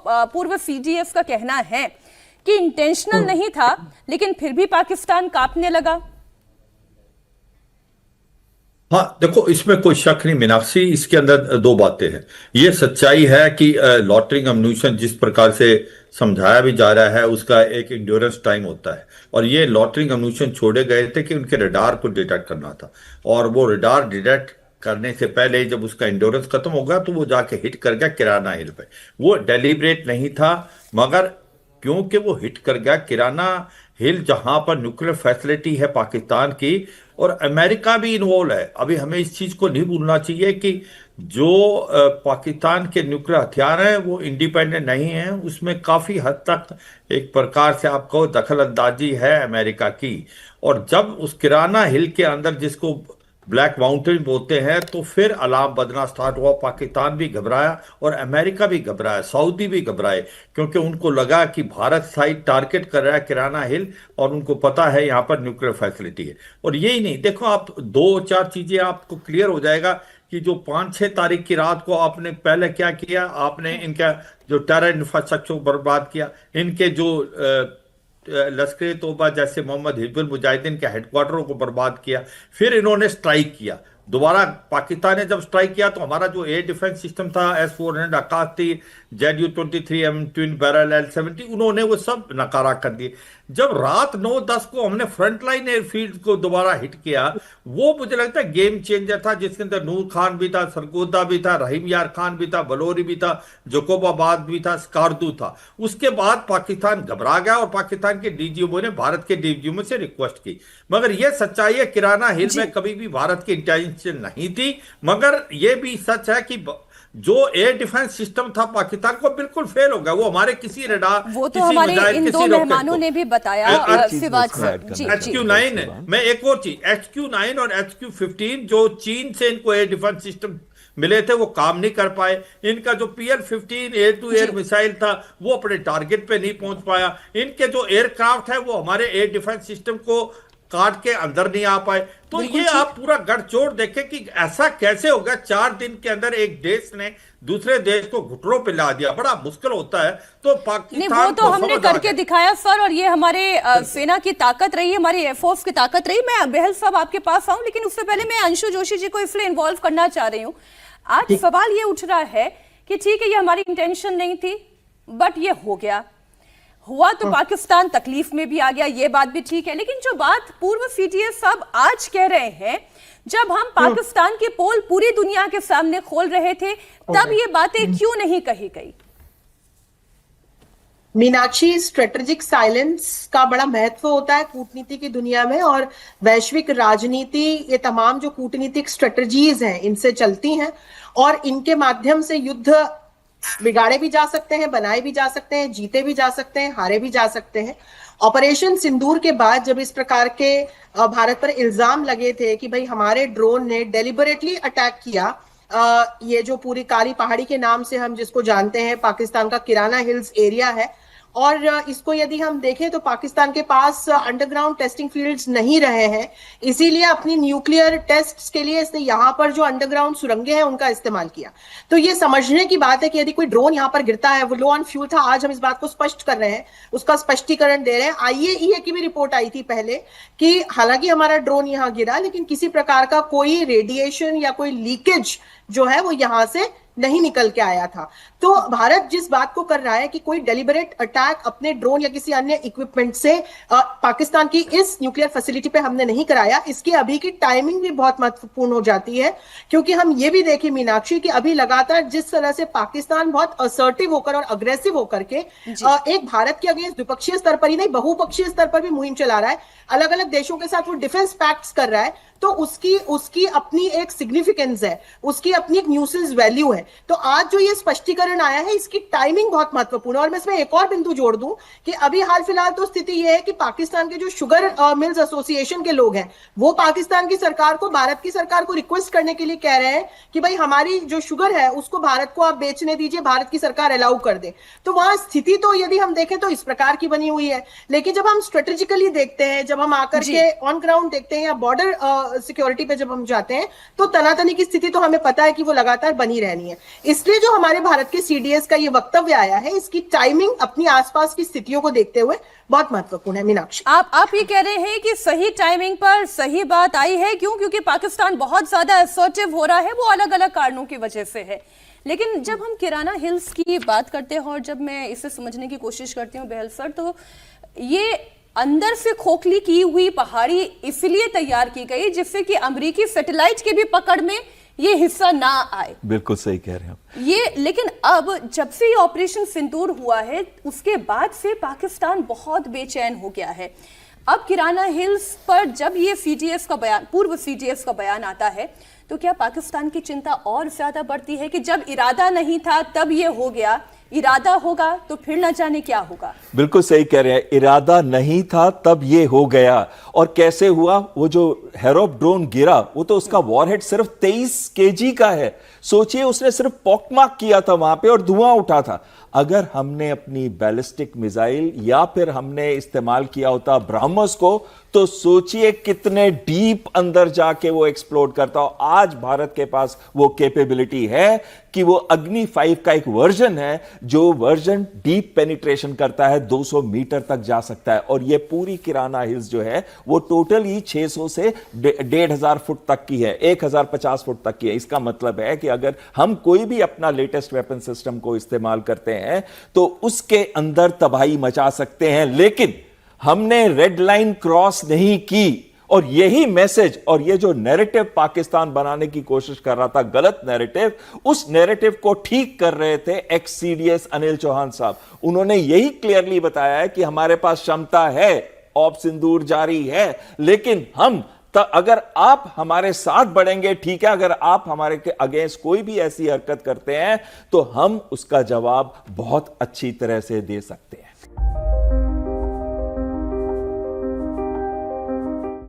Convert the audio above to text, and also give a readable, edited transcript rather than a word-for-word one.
पूर्व सीडीएस का कहना है कि इंटेंशनल नहीं था, लेकिन फिर भी पाकिस्तान कांपने लगा। हाँ देखो, इसमें कोई शक नहीं मीनाक्षी, इसके अंदर दो बातें हैं। ये सच्चाई है कि लॉटरिंग अम्यूनिशन जिस प्रकार से समझाया भी जा रहा है उसका एक इंड्योरेंस टाइम होता है, और ये लॉटरिंग अम्यूनिशन छोड़े गए थे कि उनके रडार को डिटेक्ट करना था, और वो रडार डिटेक्ट करने से पहले जब उसका इंड्योरेंस खत्म हो गया तो वो जाके हिट कर गया किराना हिल पे। वो डेलिब्रेट नहीं था, मगर क्योंकि वो हिट कर गया किराना हिल, जहां पर न्यूक्लियर फैसिलिटी है पाकिस्तान की, और अमेरिका भी इन्वॉल्व है। अभी हमें इस चीज को नहीं भूलना चाहिए कि जो पाकिस्तान के न्यूक्लियर हथियार हैं वो इंडिपेंडेंट नहीं है, उसमें काफी हद तक एक प्रकार से आपको दखल अंदाजी है अमेरिका की। और जब उस किराना हिल के अंदर, जिसको ब्लैक माउंटेन बोलते हैं, तो फिर अलार्म बजना स्टार्ट हुआ। पाकिस्तान भी घबराया और अमेरिका भी घबराया, सऊदी भी घबराए, क्योंकि उनको लगा कि भारत साइड टारगेट कर रहा है किराना हिल, और उनको पता है यहाँ पर न्यूक्लियर फैसिलिटी है। और यही नहीं, देखो आप दो चार चीजें आपको क्लियर हो जाएगा कि जो 5-6 तारीख की रात को आपने पहले क्या किया, आपने इनका जो टेरर इंफ्रास्ट्रक्चर बर्बाद किया, इनके जो लश्कर तोबा जैसे मोहम्मद हिजबुल मुजाहिदीन के हेडक्वार्टरों को बर्बाद किया। फिर इन्होंने स्ट्राइक किया दोबारा। पाकिस्तान ने जब स्ट्राइक किया तो हमारा जो एयर डिफेंस सिस्टम था, S-400 आकाश तीर, ZU-23M ट्विन बैरल L-70, उन्होंने वो सब नकारा कर दिए। जब रात 9-10 को हमने फ्रंटलाइन एयरफील्ड को दोबारा हिट किया, वो मुझे लगता है गेम चेंजर था, जिसके अंदर नूर खान भी था, सरगोदा भी था, रहीम यार खान भी था, बलोरी भी था, जकोबाबाद भी था, स्कार्दू था। उसके बाद पाकिस्तान घबरा गया और पाकिस्तान के डीजीएमओ ने भारत के डीजीएमओ से रिक्वेस्ट की। मगर यह सच्चाई है, किराना हिल में कभी भी भारत की इंटेंशन नहीं थी। मगर यह भी सच है कि जो एयर डिफेंस सिस्टम था पाकिस्तान को बिल्कुल फेल हो गया। वो हमारे किसी रडार, वो तो हमारे इन दो मेहमानों ने भी बताया। HQ-9, मैं एक और चीज, HQ-9 और HQ-15 जो चीन से इनको एयर डिफेंस सिस्टम मिले थे वो काम नहीं कर पाए। इनका जो PL-15 air to air missile था वो अपने टारगेट पे नहीं पहुंच पाया। इनके जो एयरक्राफ्ट है वो हमारे एयर डिफेंस सिस्टम को काट के अंदर नहीं आ पाए। तो ये आप पूरा गठजोड़ देखें कि ऐसा कैसे होगा, 4 दिन के अंदर एक देश ने दूसरे देश को घुटनों पे ला दिया, बड़ा मुश्किल होता है। तो पाकिस्तान वो तो हमने करके दिखाया सर, और ये हमारे सेना की ताकत रही, हमारी एयरफोर्स की ताकत रही। मैं बेहल साहब आपके पास आऊं, लेकिन उससे पहले मैं अंशु जोशी जी को इसलिए इन्वॉल्व करना चाह रही हूँ। आज सवाल ये उठ रहा है कि ठीक है ये हमारी इंटेंशन नहीं थी, बट ये हो गया, हुआ तो पाकिस्तान तकलीफ में भी आ गया, ये बात भी ठीक है। लेकिन जो बात पूर्व सीडीएस साहब आज कह रहे हैं, जब हम पाकिस्तान की पोल पूरी दुनिया के सामने खोल रहे थे, तब ये बातें क्यों नहीं कही गई? मीनाक्षी, स्ट्रेटेजिक साइलेंस का बड़ा महत्व होता है कूटनीति की दुनिया में, और वैश्विक राजनीति, ये तमाम जो कूटनीतिक स्ट्रेटजीज हैं इनसे चलती हैं, और इनके माध्यम से युद्ध बिगाड़े भी जा सकते हैं, बनाए भी जा सकते हैं, जीते भी जा सकते हैं, हारे भी जा सकते हैं। ऑपरेशन सिंदूर के बाद जब इस प्रकार के भारत पर इल्जाम लगे थे कि भाई हमारे ड्रोन ने डेलिबरेटली अटैक किया, ये जो पूरी काली पहाड़ी के नाम से हम जिसको जानते हैं, पाकिस्तान का किराना हिल्स एरिया है, और इसको यदि हम देखें तो पाकिस्तान के पास अंडरग्राउंड टेस्टिंग फील्ड्स नहीं रहे हैं, इसीलिए अपनी न्यूक्लियर टेस्ट्स के लिए इसने यहाँ पर जो अंडरग्राउंड सुरंगें हैं उनका इस्तेमाल किया। तो ये समझने की बात है कि यदि कोई ड्रोन यहाँ पर गिरता है, वो लो ऑन फ्यूल था, आज हम इस बात को स्पष्ट कर रहे हैं, उसका स्पष्टीकरण दे रहे हैं। IAEA की भी रिपोर्ट आई थी पहले कि हालांकि हमारा ड्रोन यहाँ गिरा, लेकिन किसी प्रकार का कोई रेडिएशन या कोई लीकेज जो है वो यहाँ से नहीं निकल के आया था। तो भारत जिस बात को कर रहा है कि कोई डेलिबरेट अटैक अपने ड्रोन या किसी अन्य इक्विपमेंट से पाकिस्तान की इस न्यूक्लियर फैसिलिटी पे हमने नहीं कराया, इसकी अभी की टाइमिंग भी बहुत महत्वपूर्ण हो जाती है। क्योंकि हम ये भी देखें मीनाक्षी कि अभी लगातार जिस तरह से पाकिस्तान बहुत असर्टिव होकर और अग्रेसिव होकर के एक भारत के अगेंस्ट द्विपक्षीय स्तर पर ही नहीं, बहुपक्षीय स्तर पर भी मुहिम चला रहा है, अलग अलग देशों के साथ वो डिफेंस पैक्ट्स कर रहा है, तो उसकी अपनी एक सिग्निफिकेंस है, उसकी अपनी एक न्यूसेंस वैल्यू है। तो आज जो ये स्पष्टीकरण आया है, इसकी टाइमिंग बहुत महत्वपूर्ण है। और मैं इसमें एक और बिंदु जोड़ दूं कि अभी हाल फिलहाल तो स्थिति यह है कि पाकिस्तान के जो शुगर मिल्स एसोसिएशन के लोग हैं, वो पाकिस्तान की सरकार को, भारत की सरकार को रिक्वेस्ट करने के लिए कह रहे हैं कि भाई हमारी जो शुगर है उसको भारत को आप बेचने दीजिए, भारत की सरकार अलाउ कर दे। तो वहां स्थिति तो यदि हम देखें तो इस प्रकार की बनी हुई है। लेकिन जब हम स्ट्रेटेजिकली देखते हैं, जब हम आकर के ऑन ग्राउंड देखते हैं या बॉर्डर सिक्योरिटी पे जब हम जाते हैं तो तनातनी की स्थिति तो हमें पता है कि वो लगातार बनी रहनी है। इसलिए जो हमारे भारत के सीडीएस का ये वक्तव्य आया है, इसकी टाइमिंग अपनी आसपास की स्थितियों को देखते हुए बहुत महत्वपूर्ण है। मीनाक्षी, आप ये कह रहे हैं कि सही टाइमिंग पर सही बात आई है, क्यों? क्योंकि पाकिस्तान बहुत ज्यादा असर्टिव हो रहा है, वो अलग अलग कारणों की वजह से है। लेकिन जब हम किराना हिल्स की बात करते हैं और जब मैं इसे समझने की कोशिश करती हूँ बेहल सर, तो ये अंदर से खोखली की हुई पहाड़ी इसलिए तैयार की गई जिससे कि अमेरिकी सैटेलाइट की भी पकड़ में ये हिस्सा ना आए। बिल्कुल सही कह रहे हैं ये, लेकिन अब जब से ये ऑपरेशन सिंदूर हुआ है उसके बाद से पाकिस्तान बहुत बेचैन हो गया है। अब किराना हिल्स पर जब ये सीटीएस का बयान, पूर्व सीटीएस का बयान आता है, तो क्या पाकिस्तान की चिंता और ज्यादा बढ़ती है कि जब इरादा नहीं था तब ये हो गया, इरादा होगा तो फिर न जाने क्या होगा? बिल्कुल सही कह रहे हैं, इरादा नहीं था तब ये हो गया। और कैसे हुआ? वो जो हेरोप ड्रोन गिरा, वो तो उसका वॉरहेड सिर्फ 23 केजी का है। सोचिए, उसने सिर्फ पॉकमार्क किया था वहां पे और धुआं उठा था। अगर हमने अपनी बैलिस्टिक मिसाइल या फिर हमने इस्तेमाल किया होता ब्रह्मोस को, तो सोचिए कितने डीप अंदर जाके वो एक्सप्लोड करता हो। आज भारत के पास वो कैपेबिलिटी है कि वो अग्नि 5 का एक वर्जन है जो वर्जन डीप पेनिट्रेशन करता है, 200 मीटर तक जा सकता है। और ये पूरी किराना हिल्स जो है वो टोटल ही 600 से 1500 फुट तक की है, 1050 फुट तक की है। इसका मतलब है कि अगर हम कोई भी अपना लेटेस्ट वेपन सिस्टम को इस्तेमाल करते हैं तो उसके अंदर तबाही मचा सकते हैं। लेकिन हमने रेड लाइन क्रॉस नहीं की, और यही मैसेज और ये जो नैरेटिव पाकिस्तान बनाने की कोशिश कर रहा था, गलत नैरेटिव, उस नैरेटिव को ठीक कर रहे थे एक्स सीडीएस अनिल चौहान साहब। उन्होंने यही क्लियरली बताया है कि हमारे पास क्षमता है, ऑप सिंदूर जारी है, लेकिन हम अगर आप हमारे साथ बढ़ेंगे, ठीक है, अगर आप हमारे के अगेंस्ट कोई भी ऐसी हरकत करते हैं तो हम उसका जवाब बहुत अच्छी तरह से दे सकते हैं।